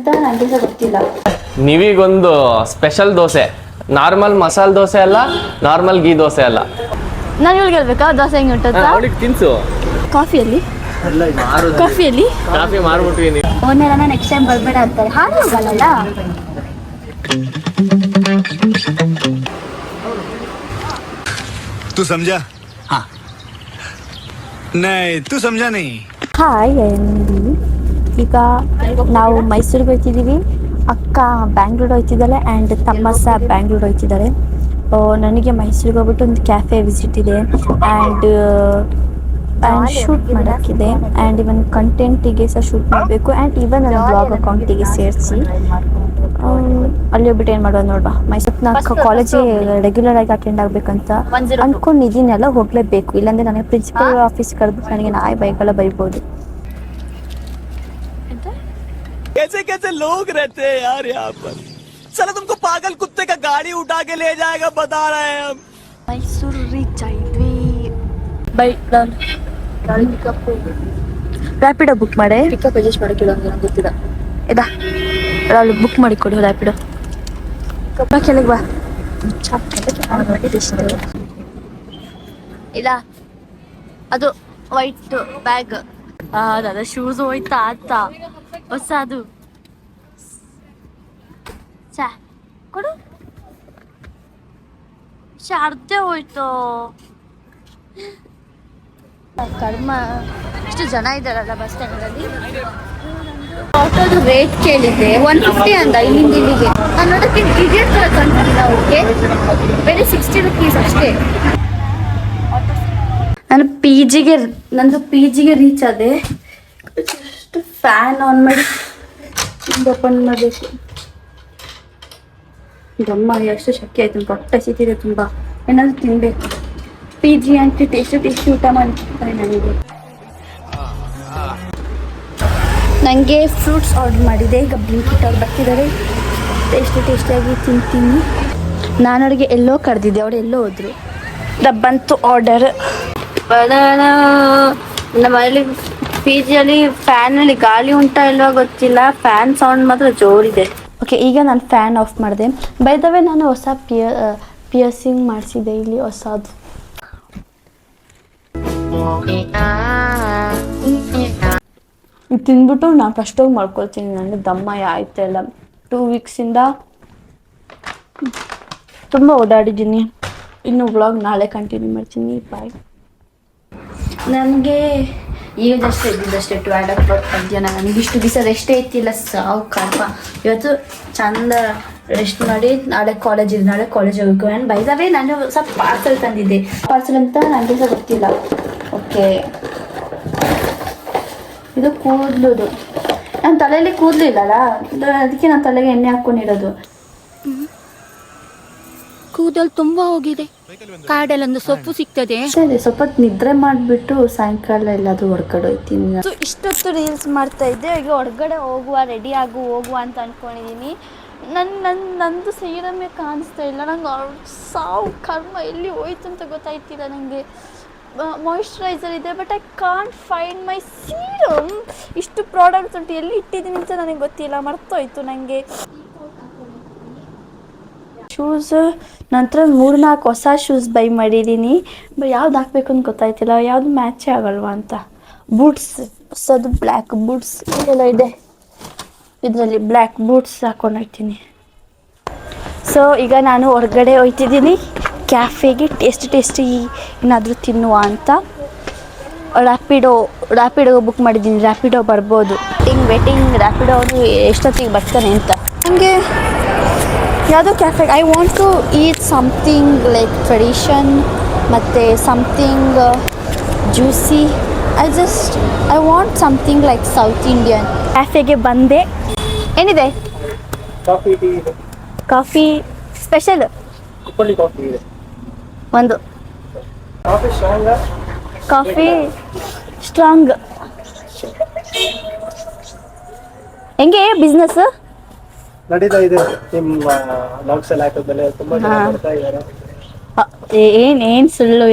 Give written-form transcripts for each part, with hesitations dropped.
ಅಂತ ನನಗೆ ಸಹ ಗೊತ್ತಿಲ್ಲ. ನೀವೀಗೊಂದು ಸ್ಪೆಷಲ್ ದೋಸೆ, ನಾರ್ಮಲ್ ಮಸಾಲೆ ದೋಸೆ ಅಲ್ಲ, ನಾರ್ಮಲ್ ಗೀ ದೋಸೆ ಅಲ್ಲ. ನಾನು ಇವ್ಳಿಗೆ ಹೇಳ್ಬೇಕಾ ದೋಸೆ ಹೆಂಗೆ ಉಂಟಂತ? ತಿನ್ಸು. ಕಾಫಿಯಲ್ಲಿ ಕಾಫಿ ಮಾರ್ಬಿಟ್ವಿ. ಅವನ್ನೆಲ್ಲ ನೆಕ್ಸ್ಟ್ ಟೈಮ್ ಬರ್ಬೇಡ ಅಂತಾರೆ. ಹಾಗೆ ಹೋಗಲ್ಲ. तू समझा? हाँ नहीं तू समझा नहीं. ಹಾಯ್ ಅಂಡಿ, ಈಗ ನಾವು ಮೈಸೂರಿಗೆ ಹೋಗ್ತಿದ್ದೀವಿ. ಅಕ್ಕ ಬ್ಯಾಂಗ್ಳೂರ್ ಹೋಗ್ತಿದ್ದಾಳೆ ಆ್ಯಂಡ್ ತಮ್ಮ ಸಹ ಬ್ಯಾಂಗ್ಳೂರ್ ಹೋಗ್ತಿದ್ದಾರೆ. ನನಗೆ ಮೈಸೂರಿಗೆ ಹೋಗ್ಬಿಟ್ಟು ಒಂದು ಕ್ಯಾಫೆ ವಿಸಿಟ್ ಇದೆ ಆ್ಯಂಡ್ ಶೂಟ್ ಮಾಡೋಕ್ಕಿದೆ ಆ್ಯಂಡ್ ಇವನ್ ಕಂಟೆಂಟಿಗೆ ಸಹ ಶೂಟ್ ಮಾಡಬೇಕು ಆ್ಯಂಡ್ ಇವನ್ ನನ್ನ ಬ್ಲಾಗ್ ಅಕೌಂಟಿಗೆ ಸೇರಿಸಿ ಅಲ್ಲಿ ಹೋಗ್ಬಿಟ್ಟು ಏನು ಮಾಡೋದು ನೋಡುವ. ಮೈಸೂರು ನಾನು ಕಾಲೇಜಿಗೆ ರೆಗ್ಯುಲರ್ ಆಗಿ ಅಟೆಂಡ್ ಆಗಬೇಕಂತ ಅಂದ್ಕೊಂಡಿದ್ದೀನಿ. ಎಲ್ಲ ಹೋಗಲೇಬೇಕು, ಇಲ್ಲಾಂದರೆ ನನಗೆ ಪ್ರಿನ್ಸಿಪಲ್ ಆಫೀಸ್ ಕರೆದು ನನಗೆ ನಾಯಿ ಬೈಕೆಲ್ಲ ಬೈಬೋದು. कैसे कैसे लोग रहते हैं यार यहाँ पर. साला तुमको पागल कुत्ते का गाड़ी उठा के ले जाएगा बता रहे हैं हम. ಮೈಸೂರು ರೀಚ್ ಆಯಿದ್ವಿ. ಬೈ ರ್ಯಾಪಿಡೋ ಬುಕ್ ಮಾಡಿ ಪಿಕಪ್ ಅಡ್ಜಸ್ಟ್ ಮಾಡೋಕ್ಕಿಲ್ಲ ನನಗೆ ಗೊತ್ತಿಲ್ಲ. ಇದಾ ರಾಳು ಬುಕ್ ಮಾಡಿ ಕೊಡು ರ್ಯಾಪಿಡೋ. ಬಾ ಕೆಳಗೆ ಬಾ. ಇಲ್ಲ ಅದು ವೈಟ್ ಬ್ಯಾಗ್. ಅದ ಶೂಸ್ ಹೋಯ್ತಾ ಆತ ಹೊಸ ಅದು ಚಾ ಕೊಡು. ಅರ್ಧ ಹೋಯ್ತು. ಕರ್ಮ, ಇಷ್ಟು ಜನ ಇದ್ದಾರಲ್ಲ ಬಸ್ ಸ್ಟ್ಯಾಂಡಲ್ಲಿ. ಆಟೋದು ರೇಟ್ ಕೇಳಿದ್ದೆ 150 ಅಂದ ಇಲ್ಲಿಂದ ಇಲ್ಲಿಗೆ. ನಾನು ನೋಡೋಕ್ಕೆ ಟಿಕೆಟ್ ಥರ ಕಾಣ್ತಿಲ್ಲ. ಓಕೆ ಬರೀ 60 ರೂಪೀಸ್ ಅಷ್ಟೇ. ನಾನು ನಂದು ಪಿ ಜಿಗೆ ರೀಚ್ ಆದೆ. ಜಸ್ಟ್ ಫ್ಯಾನ್ ಆನ್ ಮಾಡಿ ಓಪನ್ ಮಾಡಬೇಕು. ದಮ್ಮ ಎಷ್ಟು ಶಕ್ತಿ ಆಯ್ತು, ಹೊಟ್ಟೆ ಸಿಕ್ಕಿದೆ ತುಂಬ. ಏನಾದರೂ ತಿನ್ನಬೇಕು. ಪಿ ಜಿ ಅಂತ ಟೇಸ್ಟಿ ಊಟ ಮಾಡ್ತಾರೆ. ನನಗೆ ಫ್ರೂಟ್ಸ್ ಆರ್ಡರ್ ಮಾಡಿದೆ. ಈಗ ಬ್ಲಿಂಕಿಟ್ ಅವ್ರು ಬರ್ತಿದ್ದಾರೆ. ಟೇಸ್ಟಿಯಾಗಿ ತಿಂತೀನಿ. ನಾನು ಅವ್ರಿಗೆ ಎಲ್ಲೋ ಕರೆದಿದ್ದೆ, ಅವ್ರು ಎಲ್ಲೋ ಹೋದ್ರು. ಬಂತು ಆರ್ಡರ್. ನಮ್ಮ ಮನೇಲಿ ಪಿ ಜಿಯಲ್ಲಿ ಫ್ಯಾನಲ್ಲಿ ಗಾಳಿ ಉಂಟಾ ಇಲ್ವಾ ಗೊತ್ತಿಲ್ಲ, ಫ್ಯಾನ್ ಸೌಂಡ್ ಮಾತ್ರ ಜೋರಿದೆ. ಓಕೆ, ಈಗ ನಾನು ಫ್ಯಾನ್ ಆಫ್ ಮಾಡಿದೆ. ಬೈ ದ ವೇ ನಾನು ಹೊಸ ಪಿಯರ್ಸಿಂಗ್ ಮಾಡಿಸಿದೆ ಇಲ್ಲಿ ಹೊಸದು. ಇದು ತಿಂದ್ಬಿಟ್ಟು ನಾನು ಫಸ್ಟ್ ಹೋಗಿ ಮಾಡ್ಕೊಳ್ತೀನಿ. ನನಗೆ ದಮ್ಮ ಆಯ್ತು ಎಲ್ಲ. 2 ವೀಕ್ಸಿಂದ ತುಂಬ ಓಡಾಡಿದ್ದೀನಿ. ಇನ್ನು ವ್ಲಾಗ್ ನಾಳೆ ಕಂಟಿನ್ಯೂ ಮಾಡ್ತೀನಿ. ಬಾಯ್. ನನಗೆ ಈಗ ಜಸ್ಟ್ ಇದ್ದಿದ್ದಷ್ಟೇ 12 o'clock ಮಧ್ಯಾಹ್ನ. ನನಗೆ ಇಷ್ಟು ದಿವಸ ರೆಸ್ಟೇ ಇತ್ತಿಲ್ಲ. ಸಾವು ಕರ್ಮ. ಇವತ್ತು ಚಂದ ರೆಸ್ಟ್ ಮಾಡಿ ನಾಳೆ ಕಾಲೇಜ್ ಹೋಗ್ಬೇಕು. ಆ್ಯಂಡ್ ಬೈ ದ ವೇ ನಾನು ಸ್ವಲ್ಪ ಪಾರ್ಸಲ್ ತಂದಿದ್ದೆ. ಪಾರ್ಸಲ್ ಅಂತ ನನಗೆ ಸಹ ಗೊತ್ತಿಲ್ಲ. ಓಕೆ, ಇದು ಕೂದಲುದು. ನನ್ನ ತಲೆಯಲ್ಲಿ ಕೂದಲು ಇಲ್ಲಲ್ಲ, ಅದಕ್ಕೆ ನಾನು ತಲೆಗೆ ಎಣ್ಣೆ ಹಾಕ್ಕೊಂಡಿರೋದು. ಕೂದಲು ತುಂಬಾ ಹೋಗಿದೆ. ಕಾಡಲ್ಲೊಂದು ಸೊಪ್ಪು ಸಿಗ್ತದೆ. ಸ್ವಲ್ಪ ನಿದ್ರೆ ಮಾಡಿಬಿಟ್ಟು ಸಾಯಂಕಾಲ ಎಲ್ಲಾದರೂ ಹೊರಗಡೆ ಹೋಗ್ತೀನಿ. ಇಷ್ಟೊತ್ತು ರೀಲ್ಸ್ ಮಾಡ್ತಾ ಇದ್ದೆ. ಈಗ ಹೊರಗಡೆ ರೆಡಿ ಹೋಗುವ ಅಂತ ಅಂದ್ಕೊಂಡಿದ್ದೀನಿ. ನಂದು ಸೀರಮೇ ಕಾಣಿಸ್ತಾ ಇಲ್ಲ. ನಂಗೆ ಸಾವು ಕರ್ಮ ಎಲ್ಲಿ ಹೋಯ್ತು ಅಂತ ಗೊತ್ತಾಯ್ತಿಲ್ಲ. ನನಗೆ ಮಾಯಿಶ್ಚರೈಸರ್ ಇದೆ, but I can't find my serum. ಇಷ್ಟು ಪ್ರಾಡಕ್ಟ್ಸ್ ಉಂಟು, ಎಲ್ಲಿ ಇಟ್ಟಿದ್ದೀನಿ ಅಂತ ನನಗೆ ಗೊತ್ತಿಲ್ಲ, ಮರ್ತೋಯ್ತು ನನಗೆ. ಶೂಸ್ ನಂತರ 3-4 ಹೊಸ ಶೂಸ್ ಬೈ ಮಾಡಿದ್ದೀನಿ. ಯಾವ್ದು ಹಾಕ್ಬೇಕು ಅಂತ ಗೊತ್ತಾಯ್ತಿಲ್ಲ, ಯಾವುದು ಮ್ಯಾಚೇ ಆಗಲ್ವಾ ಅಂತ. ಬೂಟ್ಸ್ ಹೊಸದು ಬ್ಲ್ಯಾಕ್ ಬೂಟ್ಸ್ ಎಲ್ಲ ಇದೆ. ಇದರಲ್ಲಿ ಬ್ಲ್ಯಾಕ್ ಬೂಟ್ಸ್ ಹಾಕೊಂಡು ಹೋಗ್ತೀನಿ. ಸೊ ಈಗ ನಾನು ಹೊರಗಡೆ ಹೋಗ್ತಿದ್ದೀನಿ ಕ್ಯಾಫೆಗೆ. ಟೇಸ್ಟಿ ಏನಾದರೂ ತಿನ್ನುವ ಅಂತ. ರ್ಯಾಪಿಡೋ ಬುಕ್ ಮಾಡಿದ್ದೀನಿ. ರ್ಯಾಪಿಡೋ ಬರ್ಬೋದು. ವೇಟಿಂಗ್ ರ್ಯಾಪಿಡೋ ಅವರು ಎಷ್ಟೊತ್ತಿಗೆ ಬರ್ತಾನೆ ಅಂತ. ನನಗೆ ಯಾವುದೋ ಕ್ಯಾಫೆಗೆ I want to eat something like tradition ಮತ್ತು something juicy. I want something like south Indian. ಕ್ಯಾಫೆಗೆ ಬಂದೆ. ಏನಿದೆ? ಕಾಫಿ ಸ್ಪೆಷಲ್ ಒಂದು ಕಾಫಿ ಸ್ಟ್ರಾಂಗ್. ಹೆಂಗೆ ಬಿಸ್ನೆಸ್ ನಡೀತಾ ಇದೆ? ನಿಮ್ಮ ಲಾಗ್ಸ್ ಎಲ್ಲ ಹಾಕಿದ್ಮೇಲೆ ತುಂಬಾ ಜನ ಬರ್ತಾ ಇದ್ದಾರೆ. ಏನ್ ಸುಳ್ಳು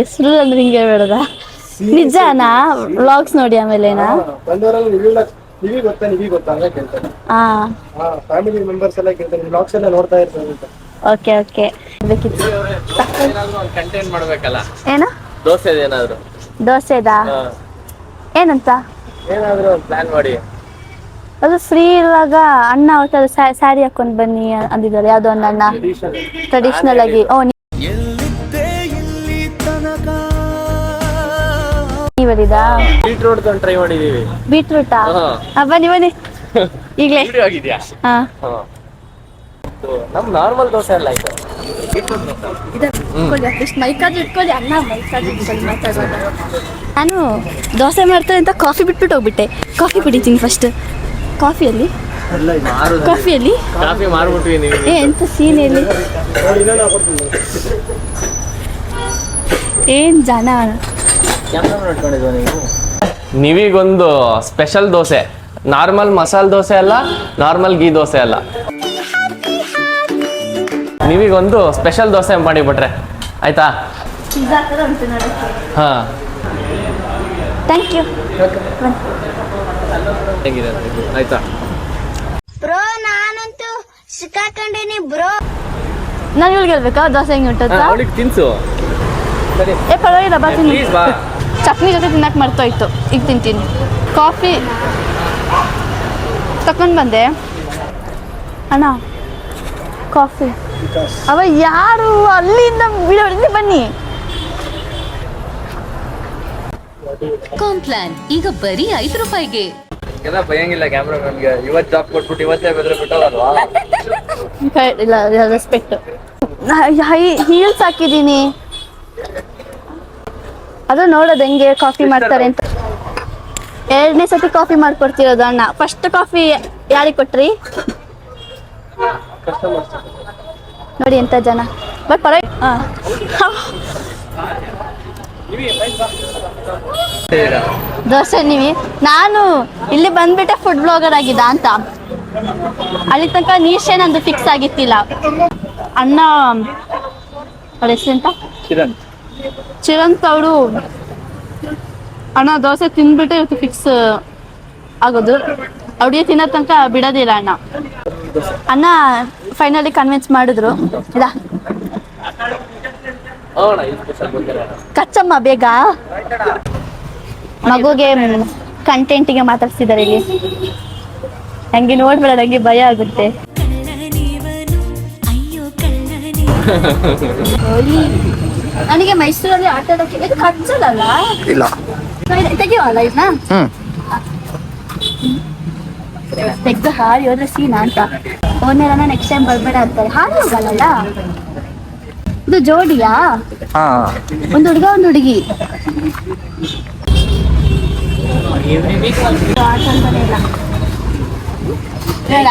ಅಂದ್ರೆ ಹಿಂಗೆ ಬೇಡದ? ನಿಜನಾ? ವ್ಲಾಗ್ಸ್ ನೋಡಿ ಆಮೇಲೆನಾ? ಬಂದವರೆಲ್ಲ ನಿಲ್ಲ ನಿಮಗೆ ಗೊತ್ತಾ ಅಂತ ಕೇಳ್ತಾರೆ. ಹಾ ಫ್ಯಾಮಿಲಿ ಮೆಂಬರ್ಸ್ ಎಲ್ಲ ಕೇಳ್ತಾರೆ, ಬ್ಲಾಗ್ಸ್ ಎಲ್ಲ ನೋಡ್ತಾ ಇರ್ತಾರೆ ಅಂತ. ಓಕೆ ಓಕೆ ಬೇಕಿತ್ತು. ಏನಾದ್ರು ಒಂದು ಕಂಟೆಂಟ್ ಮಾಡ್ಬೇಕಲ್ಲ, ಏನು ದೋಸೆ ಏನಾದ್ರು. ದೋಸೆದಾ ಏನಂತ ಏನಾದ್ರು ಒಂದು ಪ್ಲಾನ್ ಮಾಡಿ. ಅದು ಫ್ರೀ ಇರುವಾಗ ಅಣ್ಣ ಅವತ್ತು ಸ್ಯಾರಿ ಹಾಕೊಂಡು ಬನ್ನಿ ಅಂದಿದ್ದಾರೆ. ಯಾವ್ದೋ ಒಂದು ಅಣ್ಣ ಟ್ರೆಡಿಷನಲ್ ಆಗಿ. ನೀವರಿದಾ ಬೀಟ್ರೂಟ್ ಟ್ರೈ ಮಾಡಿದೀವಿ. ಬೀಟ್ರೂಟಾ? ಬನ್ನಿ ಬನ್ನಿ ಈಗಲೇ. ಆಗಿದ್ಯಾ? ಹಾ ನಮ್ ನಾರ್ಮಲ್ ದೋಸೆ ಅಲ್ಲ ಇದು. ಮೈಕಾದ್ರು ಇಟ್ಕೊಳ್ಳಿ ಅಣ್ಣ, ಮೈಕಾದ್ರು ಇಟ್ಕೊಳ್ಳಿ ಮಾತಾಡೋದು. ನಾನು ದೋಸೆ ಮಾಡ್ತಾರೆ ಅಂತ ಕಾಫಿ ಬಿಟ್ಬಿಟ್ಟು ಹೋಗ್ಬಿಟ್ಟೆ. ಕಾಫಿ ಕುಡಿತೀನಿ ಫಸ್ಟ್. ಕಾಫಿಯಲ್ಲಿ ಕಾಫಿ ಮಾರ್ಬಿಟ್ವಿ ನೀವು. ಎಂತ ಸೀನೆಯಲ್ಲಿ ಏನ್ ಜನ. ನೀವೀಗೊಂದು ಸ್ಪೆಷಲ್ ದೋಸೆ, ನಾರ್ಮಲ್ ಮಸಾಲೆ ದೋಸೆ ಅಲ್ಲ, ನಾರ್ಮಲ್ ಗೀ ದೋಸೆ ಅಲ್ಲ. ನೀವೀಗೊಂದು ಸ್ಪೆಷಲ್ ದೋಸೆ ಮಾಡಿಬಿಟ್ರೆ ಆಯ್ತಾ? ಹಾ ಥ್ಯಾಂಕ್ ಯು. ಹೇಗಿದೆ ಆಯ್ತಾ? ಬ್ರೋ ನಾನಂತೂ ಸಿಕ್ಕಾಕೊಂಡಿನಿ ಬ್ರೋ. ನಾನು ಇವ್ಳಿಗೆ ಹೇಳ್ಬೇಕಾ ದೋಸೆ ಹೆಂಗೆ ಉಂಟಂತ? ಅವಳಿಗೆ ತಿನ್ಸು. ಸರಿ ಏ ಪರವಾಗಿಲ್ಲ ಬಾ ತಿನ್ನು. ಪ್ಲೀಸ್ ಬಾ. ಚಟ್ನಿ ಜೊತೆ ತಿನ್ನಕ್ಕೆ ಮರ್ತೋಯ್ತು, ಈಗ ತಿಂತೀನಿ. ಕಾಫಿ ತಕೊಂಡು ಬಂದೆ ಅಣ್ಣ. ಕಾಫಿ ಅವ ಯಾರು ಅಲ್ಲಿಂದ ಬಿಡೋಡಿ ಬನ್ನಿ. ಕಾಂಪ್ಲಾನ್ ಈಗ ಬರೀ 5 ರೂಪಾಯಿಗೆ. ಎಲ್ಲ ಭಯಂಗಿಲ್ಲ ಕ್ಯಾಮ್ರಾಮನ್ಗೆ. ಇವತ್ತು ಜಾಬ್ ಕೊಟ್ಬಿಟ್ಟು ಇವತ್ತೇ ಬೆದ್ರೆ ಬಿಟ್ಟೋದಲ್ವಾ? ಇಲ್ಲ ರೆಸ್ಪೆಕ್ಟ್. ಹೀಲ್ಸ್ ಹಾಕಿದ್ದೀನಿ, ಅದು ನೋಡೋದು ಹೆಂಗೆ ಕಾಫಿ ಮಾಡ್ತಾರೆ ಅಂತ. 2ನೇ ಸತಿ ಕಾಫಿ ಮಾಡ್ಕೊಡ್ತಿರೋದು ಅಣ್ಣ. ಫಸ್ಟ್ ಕಾಫಿ ಯಾರಿಗೆ ಕೊಟ್ರಿ ನೋಡಿ ಎಂತ ಜನ. ಬಟ್ ದೋಸೆ ನೀವಿ. ನಾನು ಇಲ್ಲಿ ಬಂದ್ಬಿಟ್ಟೆ ಫುಡ್ ಬ್ಲಾಗರ್ ಆಗಿದ್ದ ಅಂತ. ಅಲ್ಲಿ ತನಕ ನೀಶೇ ನಂದು ಫಿಕ್ಸ್ ಆಗಿತ್ತಿಲ್ಲ. ಅಣ್ಣ ಅವ್ರ ಹೆಸರೆಂತ ಚಿರಂತ್ ಅವರು ಅಣ್ಣ ದೋಸೆ ತಿಂದ್ಬಿಟ್ಟೆ ಇವತ್ತು ಫಿಕ್ಸ್ ಆಗೋದು. ಅವ್ರಿಗೆ ತಿನ್ನೋ ತನಕ ಬಿಡೋದಿಲ್ಲ ಅಣ್ಣ. ಅಣ್ಣ ಫೈನಲಿ ಕನ್ವಿನ್ಸ್ ಮಾಡಿದ್ರು. ಇಲ್ಲ ಕಚ್ಚಮ್ಮ ಬೇಗ. ಮಗುಗೆ ಕಂಟೆಂಟಿಗೆ ಮಾತಾಡ್ಸಿದ್ದಾರೆ ಇಲ್ಲಿ. ಹಂಗೆ ನೋಡ್ಬೇಡ, ನಂಗೆ ಭಯ ಆಗುತ್ತೆ. ನನಗೆ ಮೈಸೂರಲ್ಲಿ ಆಟ ಆಡೋಕೆ ಇದು ಕಚ್ಚಲ್ಲ. ಇಲ್ಲ ತೆಗಿಯೋಲ್ಲ ಇದನ್ನ. ತೆಗ್ದು ಹಾರಿ ಹೋದ್ರೆ ಸೀನಾ ಅಂತ. ಓನೇರನ್ನ ನೆಕ್ಸ್ಟ್ ಟೈಮ್ ಬರ್ಬೇಡ ಅಂತಾರೆ. ಹಾರಿ ಹೋಗಲ್ಲ. ಇದು ಜೋಡಿಯಾ? ಒಂದು ಹುಡುಗ ಒಂದು ಹುಡುಗಿ.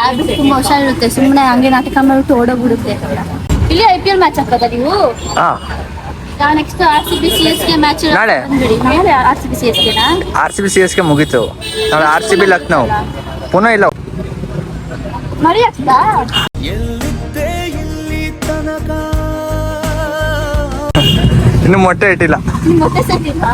ಅದು ತುಂಬಾ ಹುಷಾರಿರುತ್ತೆ. ಸುಮ್ಮನೆ ಹಂಗೆ ನಾಟಕ ಮಾಡ್ಬಿಟ್ಟು ಓಡೋಗ್ಬಿಡುತ್ತೆ. ಇಲ್ಲಿ IPL ಮ್ಯಾಚ್ ಹಾಕೋದ ನೀವು? ನೆಕ್ಸ್ಟ್ RCB CSK ಮ್ಯಾಚ್ ನಾಳೆ. ನಾಳೆ RCB CSK ನಾ? RCB CSK ಮುಗೀತು. ನಾಳೆ RCB ಲಕ್ನೋ ಪುನಃ ಇಲ್ಲ. ಮರಿ ಆಗ್ತಾ ಇನ್ನು ಮೊಟ್ಟೆ ಇಟ್ಟಿಲ್ಲ. ನಿಮ್ ಮೊಟ್ಟೆ ಸೆಟ್ಟಿಲ್ಲ.